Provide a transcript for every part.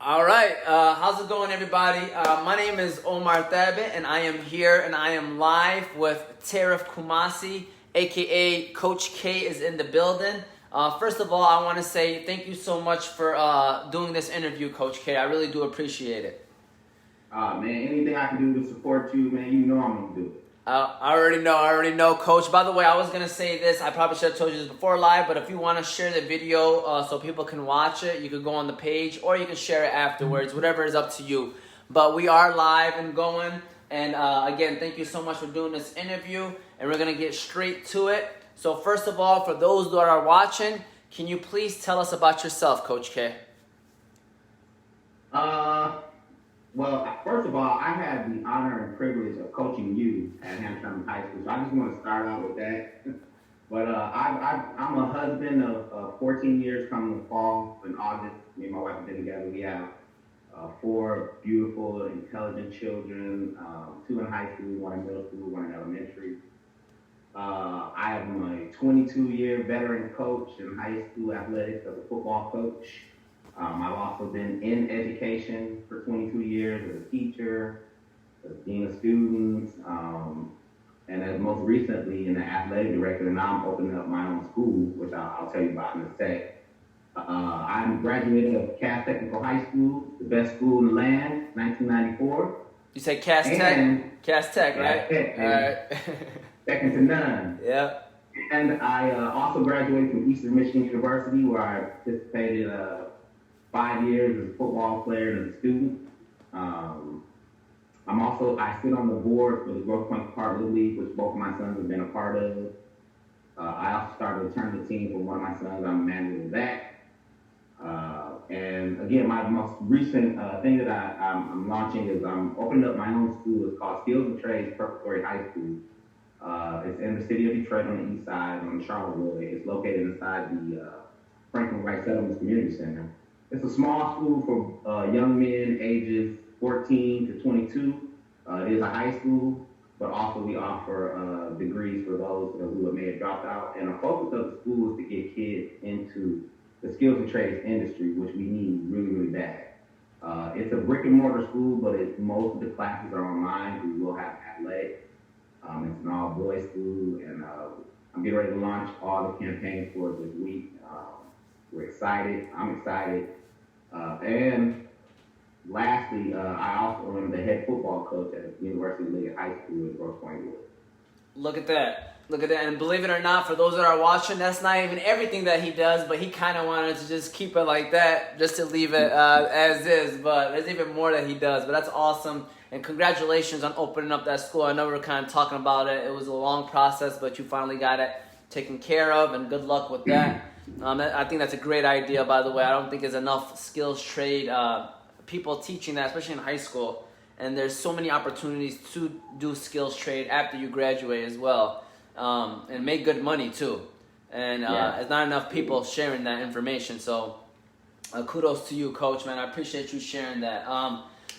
All right, how's it going, everybody? My name is Omar Thabit, and I am here, and I am live with Tarif Kumasi, aka Coach K, is in the building. First of all, I want to say thank you so much for doing this interview, Coach K. I really do appreciate it. Man, anything I can do to support you, man, you know I'm gonna do it. I already know, Coach. By the way, I was gonna say this. I probably should have told you this before live, but if you want to share the video so people can watch it, you could go on the page, or you can share it afterwards. Whatever is up to you. But we are live and going. And again, thank you so much for doing this interview. And we're gonna get straight to it. So first of all, for those that are watching, can you please tell us about yourself, Coach K? Well, first of all, I had the honor and privilege of coaching you at Hampton High School, so I just want to start out with that. But I'm a husband of 14 years coming the fall. In August, me and my wife have been together. We have 4 beautiful, intelligent children, 2 in high school, 1 in middle school, 1 in elementary. I am a 22-year veteran coach in high school athletics as a football coach. I've also been in education for 22 years as a teacher, as dean of students, and as most recently an athletic director. And now I'm opening up my own school, which I'll tell you about in a sec. I'm graduating of Cass Technical High School, the best school in the land, 1994. You say Cass Tech? Cass Tech, right? Tech, all right. Second to none. Yeah. And I also graduated from Eastern Michigan University, where I participated 5 years as a football player and as a student. I sit on the board for the Growth Point Park Little League, which both of my sons have been a part of. I also started a tournament team for one of my sons. I'm a manager of that. And again, my most recent thing that I'm launching is I'm opening up my own school. It's called Skills and Trades Preparatory High School. It's in the city of Detroit on the east side, on Charlottesville. It's located inside the Franklin Wright Settlements Community Center. It's a small school for young men ages 14 to 22. It is a high school, but also we offer degrees for those who may have dropped out. And the focus of the school is to get kids into the skills and trades industry, which we need really, really bad. It's a brick and mortar school, but most of the classes are online. We will have athletics. It's an all boys school, and I'm getting ready to launch all the campaigns for it this week. We're excited. I'm excited. And lastly, I also am the head football coach at the University of Lincoln High School in North Point. Look at that. Look at that. And believe it or not, for those that are watching, that's not even everything that he does, but he kind of wanted to just keep it like that, just to leave it as is. But there's even more that he does. But that's awesome. And congratulations on opening up that school. I know we were kind of talking about it. It was a long process, but you finally got it taken care of, and good luck with that. I think that's a great idea, by the way. I don't think there's enough skills trade people teaching that, especially in high school. And there's so many opportunities to do skills trade after you graduate as well, and make good money too. And there's not enough people sharing that information. So kudos to you, Coach, man. I appreciate you sharing that.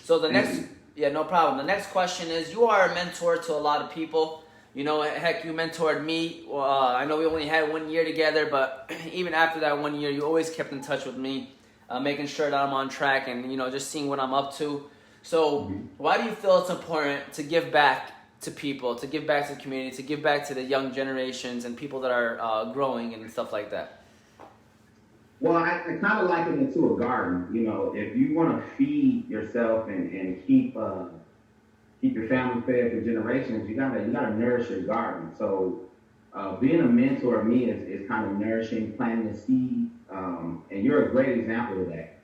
So the next, no problem. The next question is, you are a mentor to a lot of people. You know, heck, you mentored me. I know we only had 1 year together, but even after that 1 year, you always kept in touch with me, making sure that I'm on track and, just seeing what I'm up to. So why do you feel it's important to give back to people, to give back to the community, to give back to the young generations and people that are growing and stuff like that? Well, I kind of liken it to a garden. If you want to feed yourself and keep your family fed for generations, you gotta nourish your garden. So being a mentor to me is kind of nourishing, planting a seed, and you're a great example of that.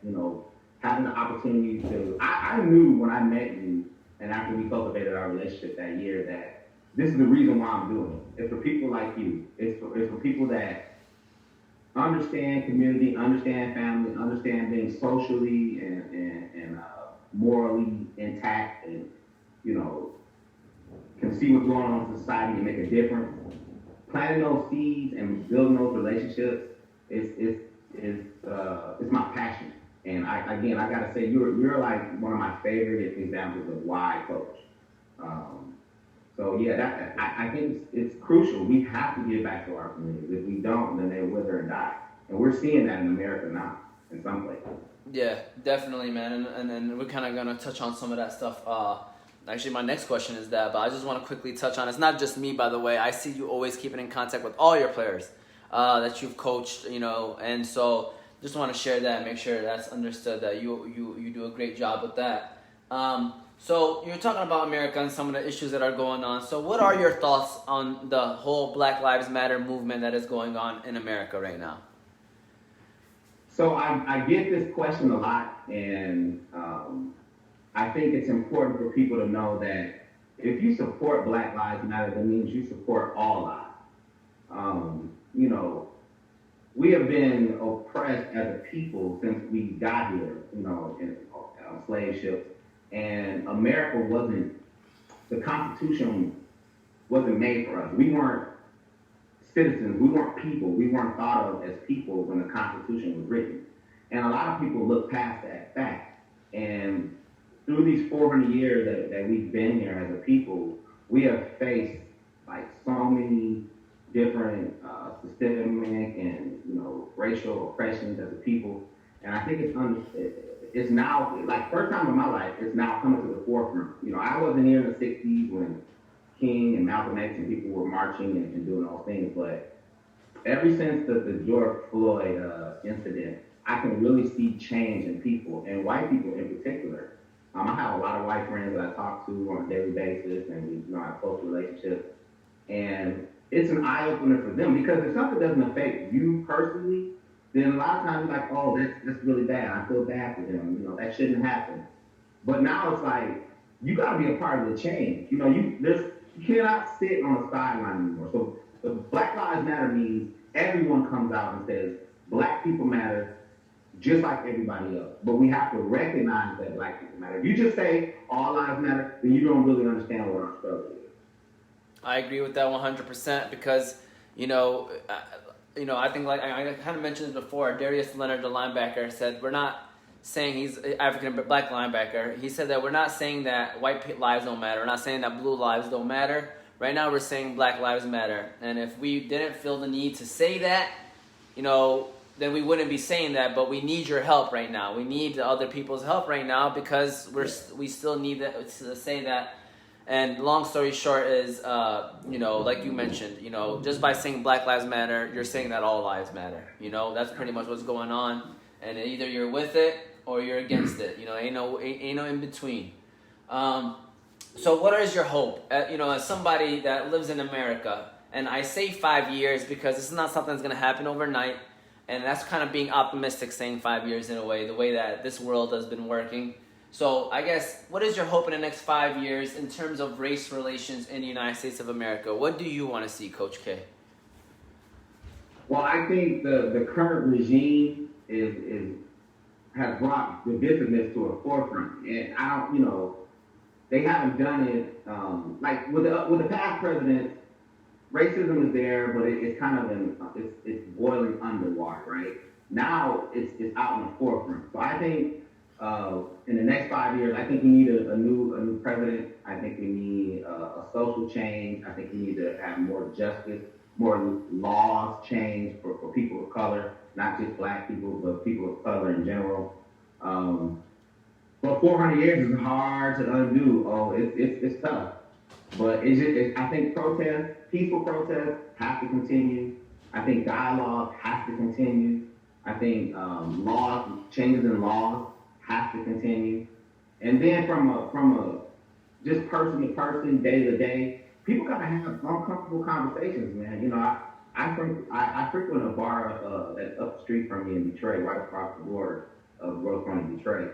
Having the opportunity to, I knew when I met you and after we cultivated our relationship that year that this is the reason why I'm doing it. It's for people like you. It's for people that understand community, understand family, understand being socially and morally intact, and can see what's going on in society and make a difference. Planting those seeds and building those relationships is my passion. And I gotta say, you're like one of my favorite examples of why I coach. I think it's crucial. We have to give back to our communities. If we don't, then they wither and die. And we're seeing that in America now, in some places. Yeah, definitely, man. And we're kind of going to touch on some of that stuff. Actually, my next question is that, but I just want to quickly touch on, it's not just me, by the way. I see you always keeping in contact with all your players that you've coached, and so just want to share that, make sure that's understood that you do a great job with that. So you're talking about America and some of the issues that are going on. So what are your thoughts on the whole Black Lives Matter movement that is going on in America right now? So I get this question a lot, and I think it's important for people to know that if you support Black Lives Matter, that means you support all lives. You know, we have been oppressed as a people since we got here, in slave ships, and America the Constitution wasn't made for us. We weren't citizens, we weren't people, we weren't thought of as people when the Constitution was written. And a lot of people look past that fact. And through these 400 years that we've been here as a people, we have faced like so many different systemic and racial oppressions as a people. And I think it's now, like, first time in my life, it's now coming to the forefront. I wasn't here in the 60s when King and Malcolm X and people were marching and doing all things, but ever since the George Floyd incident, I can really see change in people, and white people in particular. I have a lot of white friends that I talk to on a daily basis, and I have close relationships, and it's an eye opener for them, because if something doesn't affect you personally, then a lot of times you're like, oh, that's really bad. I feel bad for them. That shouldn't happen. But now it's like, you got to be a part of the change. You cannot sit on the sideline anymore. So the Black Lives Matter means everyone comes out and says, Black people matter just like everybody else. But we have to recognize that Black people matter. If you just say all lives matter, then you don't really understand what our struggle is. I agree with that 100% because, I think, like I kind of mentioned it before, Darius Leonard, the linebacker, said we're not saying he's Black linebacker. He said that we're not saying that white lives don't matter. We're not saying that blue lives don't matter. Right now we're saying Black lives matter. And if we didn't feel the need to say that, then we wouldn't be saying that. But we need your help right now. We need other people's help right now because we still need to say that. And long story short is, like you mentioned, just by saying Black Lives Matter, you're saying that all lives matter. That's pretty much what's going on. And either you're with it or you're against it. Ain't no in between. So what is your hope? As somebody that lives in America, and I say 5 years because this is not something that's going to happen overnight. And that's kind of being optimistic, saying 5 years in a way, the way that this world has been working. So I guess, what is your hope in the next 5 years in terms of race relations in the United States of America? What do you want to see, Coach K? Well, I think the current regime has brought divisiveness to a forefront, and they haven't done it like with the past presidents. Racism is there, but it's kind of it's boiling underwater, right? Now it's out in the forefront. So I think in the next 5 years, I think we need a new president. I think we need a social change. I think we need to have more justice, more laws change for people of color, not just Black people, but people of color in general. But 400 years is hard to undo. Oh, it's tough. But I think peaceful protests have to continue. I think dialogue has to continue. I think changes in laws have to continue. And then from a just person to person, day to day, people gotta have uncomfortable conversations, man. I frequent a bar that's up the street from me in Detroit, right across the border of Grove County, Detroit.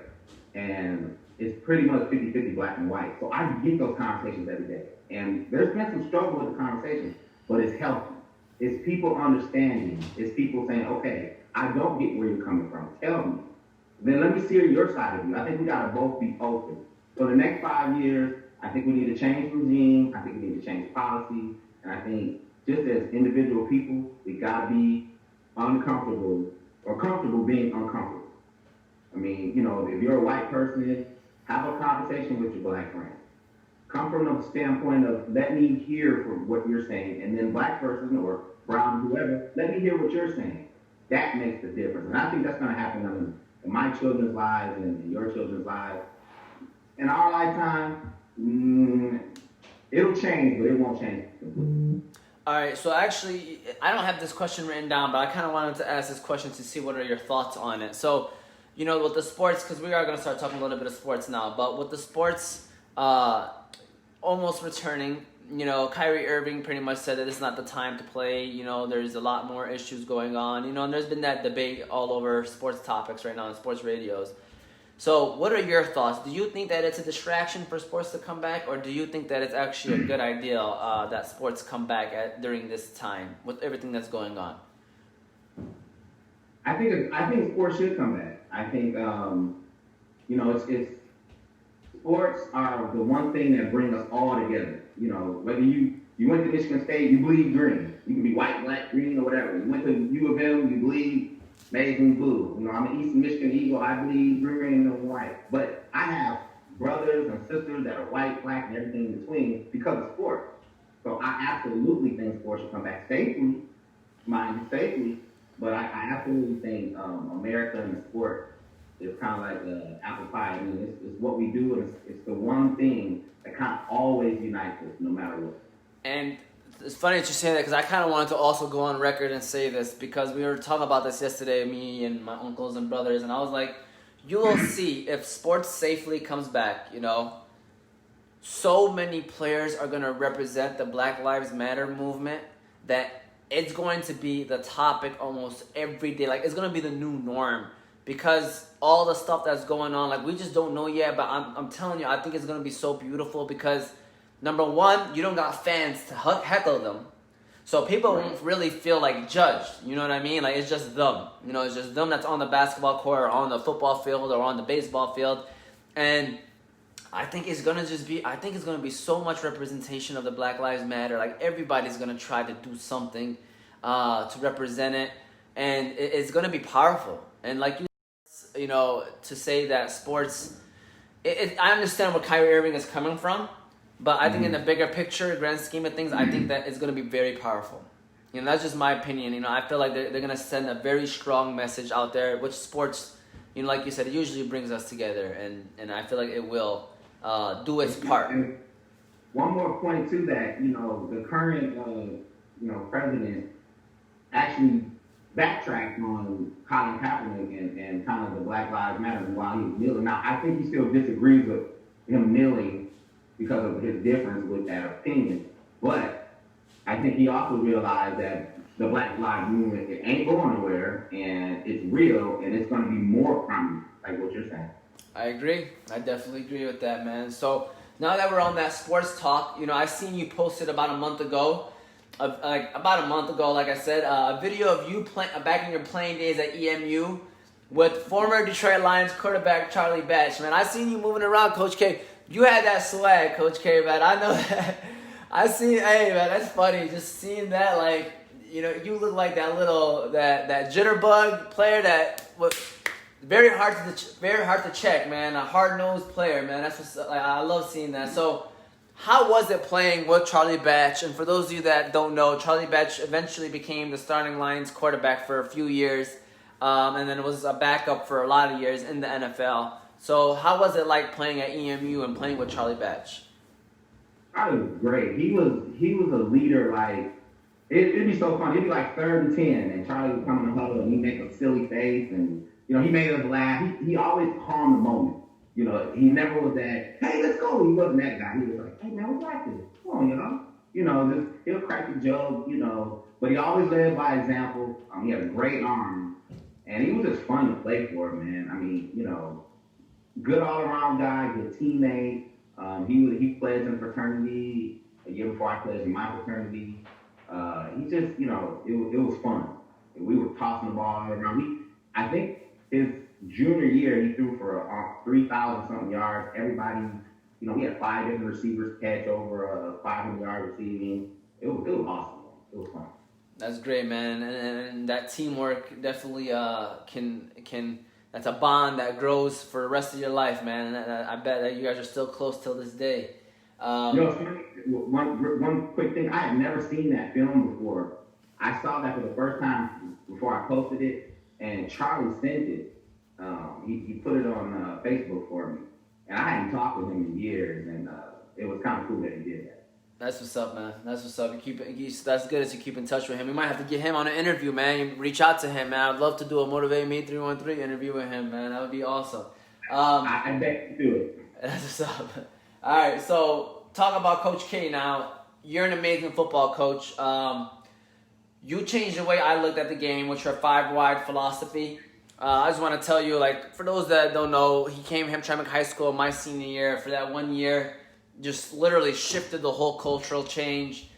And it's pretty much 50-50 Black and white. So I get those conversations every day. And there's been some struggle with the conversation, but it's healthy. It's people understanding. It's people saying, okay, I don't get where you're coming from. Tell me. Then let me see your side of you. I think we got to both be open. So the next 5 years, I think we need to change regime. I think we need to change policy. And I think just as individual people, we got to be uncomfortable or comfortable being uncomfortable. I mean, if you're a white person, have a conversation with your Black friend. Come from the standpoint of, let me hear from what you're saying, and then Black person or brown, whoever, let me hear what you're saying. That makes the difference. And I think that's going to happen in my children's lives and in your children's lives. In our lifetime, it'll change, but it won't change. All right, so actually, I don't have this question written down, but I kind of wanted to ask this question to see what are your thoughts on it. So, you know, with the sports, because we are going to start talking a little bit of sports now, but with the sports almost returning, you know, Kyrie Irving pretty much said that it's not the time to play. You know, there's a lot more issues going on, you know, and there's been that debate all over sports topics right now in sports radios. So what are your thoughts? Do you think that it's a distraction for sports to come back, or do you think that it's actually a good idea that sports come back during this time with everything that's going on? I think sports should come back. I think you know it's sports are the one thing that bring us all together. You know, whether you went to Michigan State, you bleed green. You can be white, black, green, or whatever. You went to U of M, you bleed maize and blue. You know, I'm an Eastern Michigan Eagle. I bleed green and white. But I have brothers and sisters that are white, black, and everything in between because of sports. So I absolutely think sports should come back safely, mind you, safely. But I absolutely think America and sport is kind of like apple pie. I mean, it's what we do, and it's the one thing that kind of always unites us, no matter what. And it's funny that you say that because I kind of wanted to also go on record and say this because we were talking about this yesterday, me and my uncles and brothers, and I was like, you will see if sports safely comes back, you know, so many players are going to represent the Black Lives Matter movement that it's going to be the topic almost every day. Like, it's going to be the new norm because all the stuff that's going on, like, we just don't know yet, but I'm telling you, I think it's going to be so beautiful because, number one, you don't got fans to heckle them. So people won't really feel like judged, you know what I mean? Like, it's just them. You know, it's just them that's on the basketball court or on the football field or on the baseball field. And I think it's gonna be so much representation of the Black Lives Matter. Like, everybody's gonna try to do something to represent it, and it's gonna be powerful. And like you know, to say that sports, I understand where Kyrie Irving is coming from, but I think in the bigger picture, grand scheme of things, I think that it's gonna be very powerful. You know, that's just my opinion. You know, I feel like they're gonna send a very strong message out there, which sports, you know, like you said, it usually brings us together, and I feel like it will do its part. And one more point to that, you know, the current, you know, president actually backtracked on Colin Kaepernick and kind of the Black Lives Matter while he was kneeling. Now, I think he still disagrees with him kneeling because of his difference with that opinion, but I think he also realized that the Black Lives Movement, it ain't going nowhere, and it's real, and it's going to be more prominent, like what you're saying. I agree. I definitely agree with that, man. So now that we're on that sports talk, you know, I seen you posted about a month ago, like I said, a video of you back in your playing days at EMU with former Detroit Lions quarterback Charlie Batch. Man, I seen you moving around, Coach K. You had that swag, Coach K, man. I know that. Hey, man, that's funny. Just seeing that, like, you know, you look like that jitterbug player that was very hard to check, man. A hard-nosed player, man. That's what's, like, I love seeing that. So, how was it playing with Charlie Batch? And for those of you that don't know, Charlie Batch eventually became the starting Lions quarterback for a few years, and then was a backup for a lot of years in the NFL. So, how was it like playing at EMU and playing with Charlie Batch? Charlie was great. He was a leader. Like, it'd be so funny. It'd be like 3rd and 10, and Charlie would come in the huddle and he'd make a silly face, and you know, he made us laugh. He always calmed the moment. You know, he never was that, hey, let's go. He wasn't that guy. He was like, hey, man, what's practice? Come on, you know. You know, just, he'll crack a joke, you know. But he always led by example. He had a great arm. And he was just fun to play for, man. I mean, you know, good all-around guy, good teammate. He pledged in fraternity a year before I pledged in my fraternity. He just, you know, it was fun. We were tossing the ball around. I think his junior year, he threw for 3,000-something yards. Everybody, you know, we had 5 different receivers catch over 500-yard receiving. It was awesome. It was fun. That's great, man. And that teamwork definitely can. That's a bond that grows for the rest of your life, man. And I bet that you guys are still close till this day. You know, one quick thing. I had never seen that film before. I saw that for the first time before I posted it, and Charlie sent it He put it on Facebook for me, and I hadn't talked with him in years, and it was kind of cool that he did that. That's what's up, man. That's what's up. That's good as you keep in touch with him. We might have to get him on an interview, man. You reach out to him, man. I'd love to do a Motivate Me 313 interview with him, man. That would be awesome. I bet you do it. That's what's up. All right, so talk about Coach K now. You're an amazing football coach. You changed the way I looked at the game with your 5-wide philosophy. I just want to tell you, like, for those that don't know, he came to Hamtramck High School my senior year. For that 1 year, just literally shifted the whole cultural change.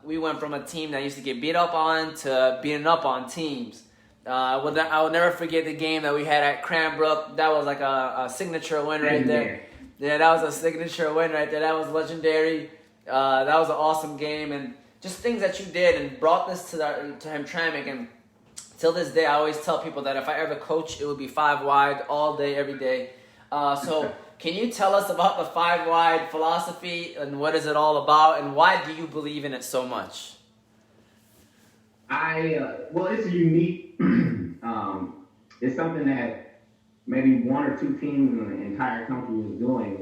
We went from a team that used to get beat up on to beating up on teams. I will never forget the game that we had at Cranbrook. That was like a signature win right there. Yeah, that was a signature win right there. That was legendary. That was an awesome game, and just things that you did and brought this to Hamtramck. And till this day, I always tell people that if I ever coach, it would be 5-wide all day, every day. So can you tell us about the 5-wide philosophy and what is it all about, and why do you believe in it so much? Well, it's unique. It's something that maybe 1 or 2 teams in the entire country is doing.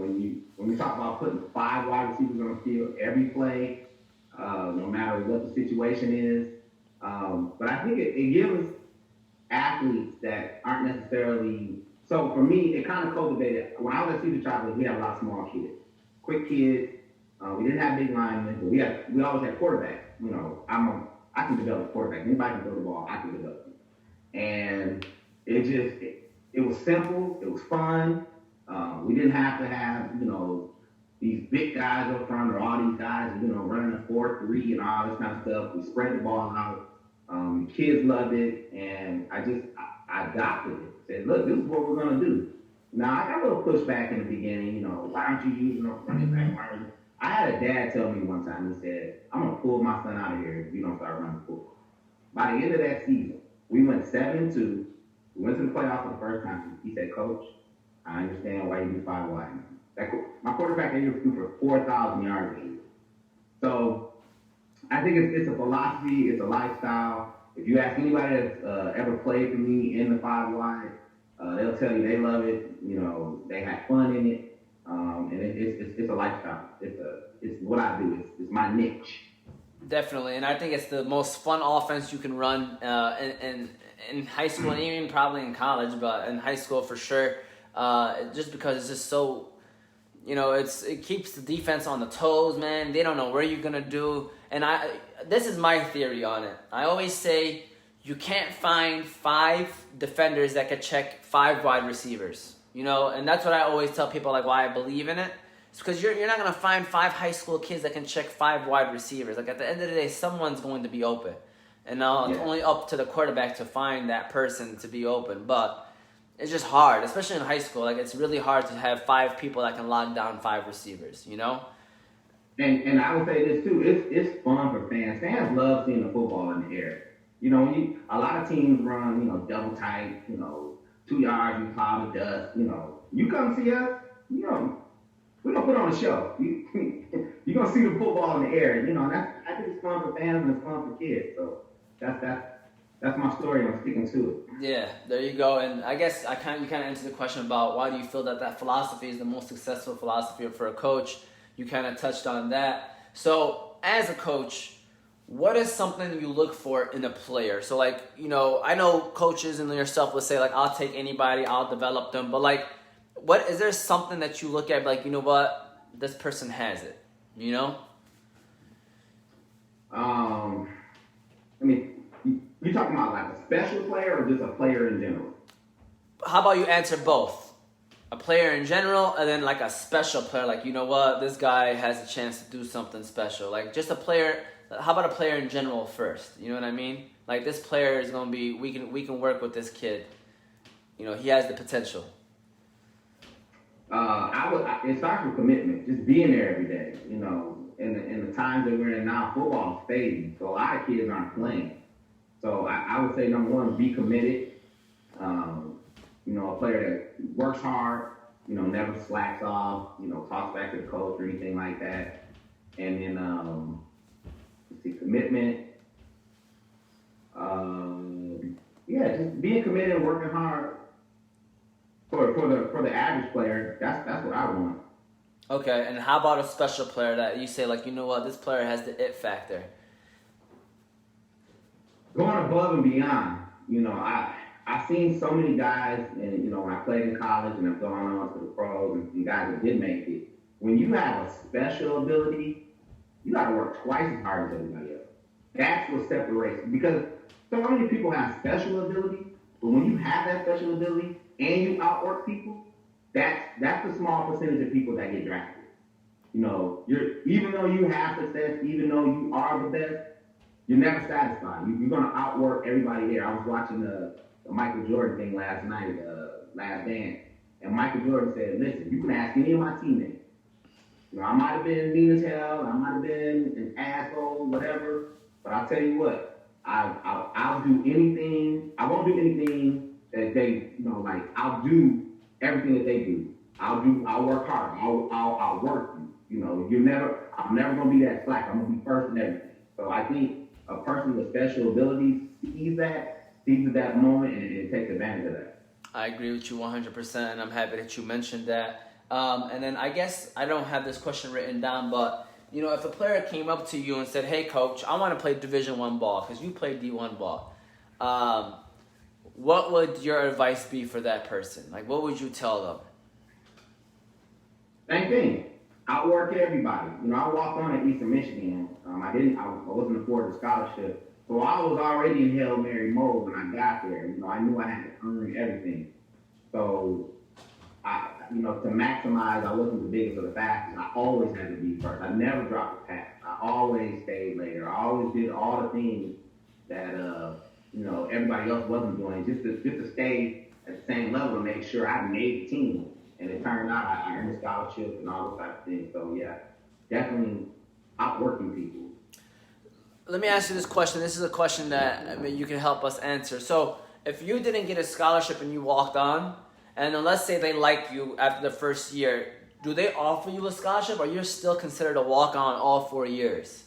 When we talk about putting 5 wide receivers on the field every play, no matter what the situation is. But I think it gives athletes that aren't necessarily. So for me, it kind of cultivated. When I was at Cedar Chocolate, we had a lot of small kids, quick kids. We didn't have big linemen, but we always had quarterbacks. You know, I can develop a quarterback. Anybody can throw the ball. I can develop it. And it was simple. It was fun. We didn't have to have, these big guys up front or all these guys, running a 4-3 and all this kind of stuff. We spread the ball out. Kids loved it, and I adopted it. Said, look, this is what we're going to do. Now, I got a little pushback in the beginning, why aren't you using a running back? I had a dad tell me one time, he said, I'm going to pull my son out of here if you don't start running football. By the end of that season, we went 7-2. We went to the playoffs for the first time. He said, Coach, I understand why you do 5 wide. My quarterback that year threw for 4,000 yards a year. So I think it's a philosophy, it's a lifestyle. If you ask anybody that's ever played for me in the 5 wide, they'll tell you they love it. They have fun in it, and it's a lifestyle. It's what I do. It's my niche. Definitely, and I think it's the most fun offense you can run in high school and even probably in college, but in high school for sure. Just because it's just so, it keeps the defense on the toes, man. They don't know where you're gonna do, and this is my theory on it. I always say you can't find 5 defenders that could check 5 wide receivers, and that's what I always tell people, like, why I believe in it. It's because you're not gonna find 5 high school kids that can check 5 wide receivers. Like, at the end of the day, someone's going to be open, and it's only up to the quarterback to find that person to be open, but it's just hard, especially in high school. Like, it's really hard to have 5 people that can lock down 5 receivers, And I would say this too. It's fun for fans. Fans love seeing the football in the air. A lot of teams run, double tight, 2 yards in a cloud of dust. You come see us, we're gonna put on a show. You're gonna see the football in the air. I think it's fun for fans and it's fun for kids. So that's my story. I'm sticking to it. Yeah, there you go. And I guess you kind of answered the question about why do you feel that philosophy is the most successful philosophy for a coach. You kind of touched on that. So as a coach, what is something you look for in a player? So, like, I know coaches and yourself will say, like, I'll take anybody, I'll develop them. But, like, what is there something that you look at, like, this person has it, You talking about like a special player or just a player in general? How about you answer both? A player in general and then like a special player, like, this guy has a chance to do something special. Like, just a player. How about a player in general first? You know what I mean? Like, this player is going to be, we can work with this kid. He has the potential. It starts with commitment, just being there every day. In the times that we're in now, football is fading, so a lot of kids aren't playing. So I would say, number one, be committed. A player that works hard, never slacks off, talks back to the coach or anything like that. And then, commitment. Just being committed and working hard. For the average player, that's what I want. Okay, and how about a special player that you say, like, you know what, this player has the it factor? Going above and beyond. I've seen so many guys, and when I played in college and I've gone on to the pros and guys that did make it. When you have a special ability, you got to work twice as hard as everybody else. That's what separates, because so many people have special ability, but when you have that special ability and you outwork people, that's the small percentage of people that get drafted. You're even though you have success, even though you are the best, you're never satisfied. You're gonna outwork everybody there. I was watching the Michael Jordan thing last night, Last Dance, and Michael Jordan said, "Listen, you can ask any of my teammates. I might have been mean as hell, I might have been an asshole, whatever. But I'll tell you what, I'll do anything. I won't do anything that they, like I'll do everything that they do. I'll work hard. I'll work you. I'm never gonna be that slack. I'm gonna be first in everything. So I think a person with special abilities sees that moment, and takes advantage of that. I agree with you 100%, and I'm happy that you mentioned that. And then I guess I don't have this question written down, but if a player came up to you and said, "Hey, coach, I want to play Division I ball because you play D1 ball," what would your advice be for that person? Like, what would you tell them? Same thing. Outwork everybody. I walked on at Eastern Michigan. I wasn't afforded a scholarship, so I was already in Hail Mary mode when I got there. I knew I had to earn everything. So to maximize, I wasn't the biggest or the fastest. I always had to be first. I never dropped a pass. I always stayed later. I always did all the things that everybody else wasn't doing, just to stay at the same level and make sure I made the team. And it turned out I earned a scholarship and all those types of things. So yeah, definitely outworking people. Let me ask you this question. This is a question that you can help us answer. So, if you didn't get a scholarship and you walked on, and then let's say they like you after the first year, do they offer you a scholarship, or you're still considered a walk-on all 4 years,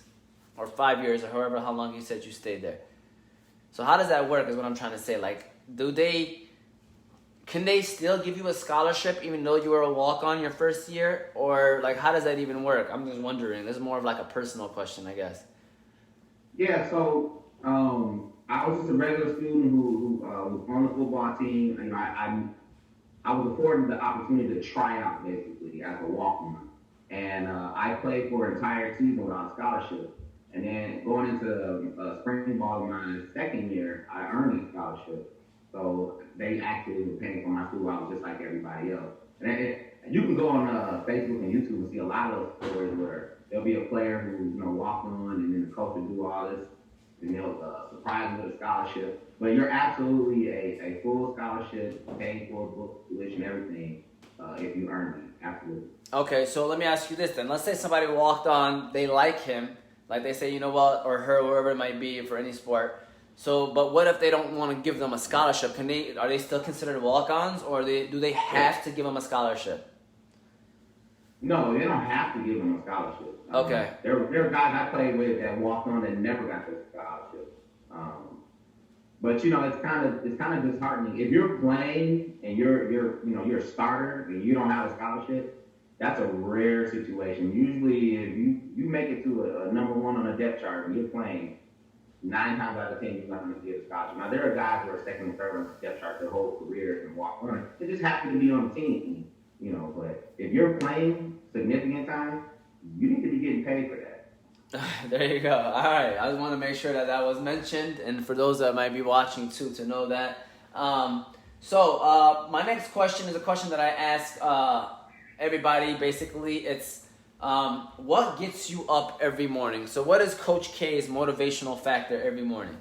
or 5 years, or however how long you said you stayed there? So how does that work? Is what I'm trying to say. Like, can they still give you a scholarship even though you were a walk-on your first year, or like how does that even work? I'm just wondering. This is more of like a personal question, I guess. Yeah. So I was just a regular student who was on the football team, and I was afforded the opportunity to try out basically as a walk-on, and I played for an entire season without a scholarship. And then going into spring ball my second year, I earned a scholarship. So they actually were paying for my school. I was just like everybody else. And you can go on Facebook and YouTube and see a lot of those stories where there'll be a player who walked on, and then the coach will do all this, and they'll surprise them with a scholarship. But you're absolutely a full scholarship, paid for, book, tuition, everything, if you earn it. Absolutely. Okay, so let me ask you this then. Let's say somebody walked on, they like him, like they say, you know what, or her, whoever it might be for any sport. So, but what if they don't want to give them a scholarship? Are they still considered walk-ons, or do they have to give them a scholarship? No, they don't have to give them a scholarship. Okay. There are guys I played with that walked on and never got the scholarship. But it's kind of disheartening if you're playing and you're a starter and you don't have a scholarship. That's a rare situation. Usually, if you make it to a number one on a depth chart and you're playing, 9 times out of 10 you're not going to get a scholarship. Now there are guys who are second and third on the depth chart their whole careers and walk on. They just happen to be on the team. But if you're playing significant time, you need to be getting paid for that. There you go. All right. I just want to make sure that was mentioned, and for those that might be watching too, to know that. So my next question is a question that I ask everybody. Basically, it's what gets you up every morning? So what is Coach K's motivational factor every morning?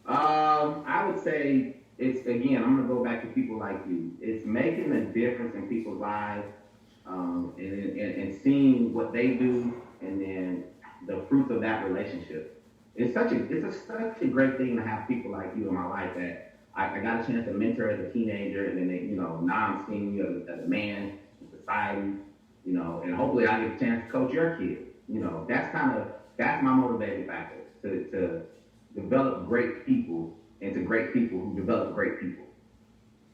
I would say it's, again, I'm going to go back to people like you. It's making a difference in people's lives, and seeing what they do, and then the fruits of that relationship. It's such a great thing to have people like you in my life that I got a chance to mentor as a teenager, and then now I'm seeing you as a man in society, and hopefully I get a chance to coach your kids. That's my motivating factor, to develop great people into great people who develop great people.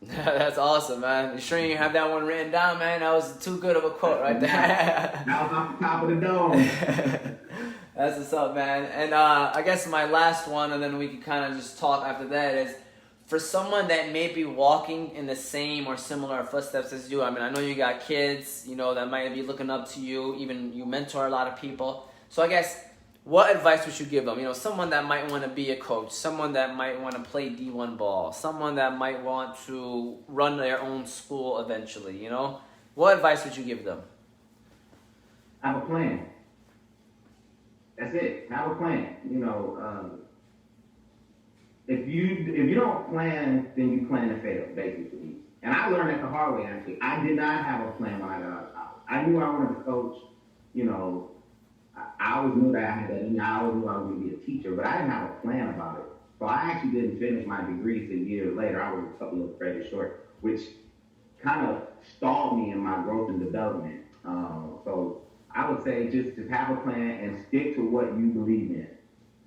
That's awesome, man. You sure you have that one written down, man? That was too good of a quote right there. That was off the top of the dome. That's what's up, man. And I guess my last one, and then we can kind of just talk after that, is for someone that may be walking in the same or similar footsteps as you. I mean, I know you got kids, you know, that might be looking up to you. Even you mentor a lot of people. So I guess, what advice would you give them? You know, someone that might want to be a coach, someone that might want to play D1 ball, someone that might want to run their own school eventually, you know? What advice would you give them? Have a plan. That's it. Have a plan. You know, if you don't plan, then you plan to fail, basically. And I learned that the hard way, actually. I did not have a plan when I got out of college. I knew I wanted to coach, you know, I always knew that I had that. I always knew I was going to be a teacher, but I didn't have a plan about it. So I actually didn't finish my degree till years later. I was a couple of credits short, which kind of stalled me in my growth and development. So I would say just have a plan and stick to what you believe in.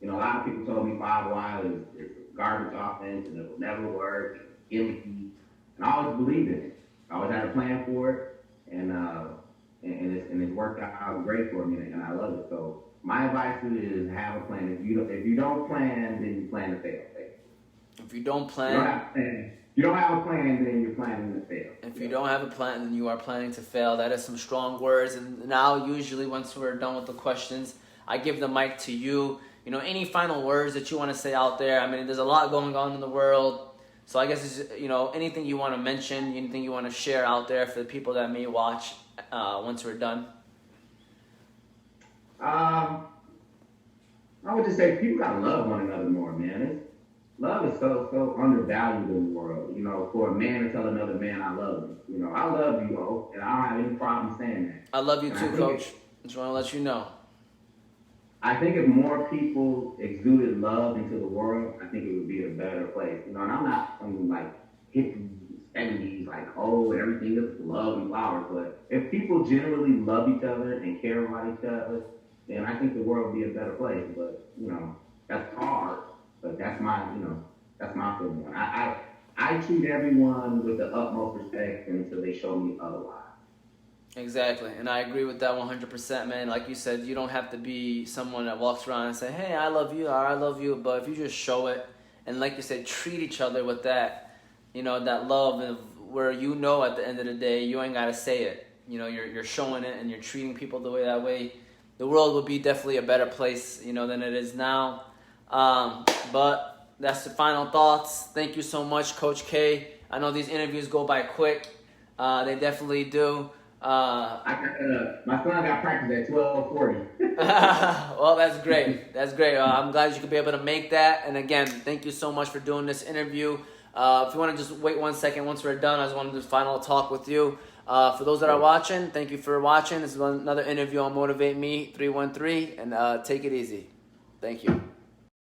You know, a lot of people told me 5 Wild is a garbage offense and it will never work, it's gimmicky, and I always believed in it. I always had a plan for it, and it's worked out great for me, and I love it. So my advice is have a plan. If you don't plan, then you plan to fail. If you don't plan, you don't have a plan, then you're planning to fail. If you don't have a plan, then you are planning to fail. That is some strong words. And now, usually, once we're done with the questions, I give the mic to you. You know, any final words that you want to say out there? I mean, there's a lot going on in the world. So I guess, it's, you know, anything you want to mention, anything you want to share out there for the people that may watch once we're done? I would just say people gotta love one another more, man. Love is so undervalued in the world. You know, for a man to tell another man, I love you. You know, I love you, oh, and I don't have any problem saying that. I love you too, Coach. Just want to let you know. I think if more people exuded love into the world, I think it would be a better place. You know, and I'm not from like hippies, 70s, like, oh, everything is love and flowers. But if people generally love each other and care about each other, then I think the world would be a better place. But, you know, that's hard. But that's my feeling. I treat everyone with the utmost respect until they show me otherwise. Exactly, and I agree with that 100%, man. Like you said, you don't have to be someone that walks around and say, hey, I love you, or I love you, but if you just show it, and like you said, treat each other with that, you know, that love of where you know at the end of the day, you ain't got to say it. You know, you're showing it and you're treating people that way, the world would be definitely a better place, you know, than it is now. But that's the final thoughts. Thank you so much, Coach K. I know these interviews go by quick. They definitely do. My son got practice at 12:40. Well, that's great. That's great. I'm glad you could be able to make that. And again, thank you so much for doing this interview. If you want to just wait 1 second, once we're done, I just want to do final talk with you. For those that are watching, thank you for watching. This is another interview on Motivate Me 313, and take it easy. Thank you.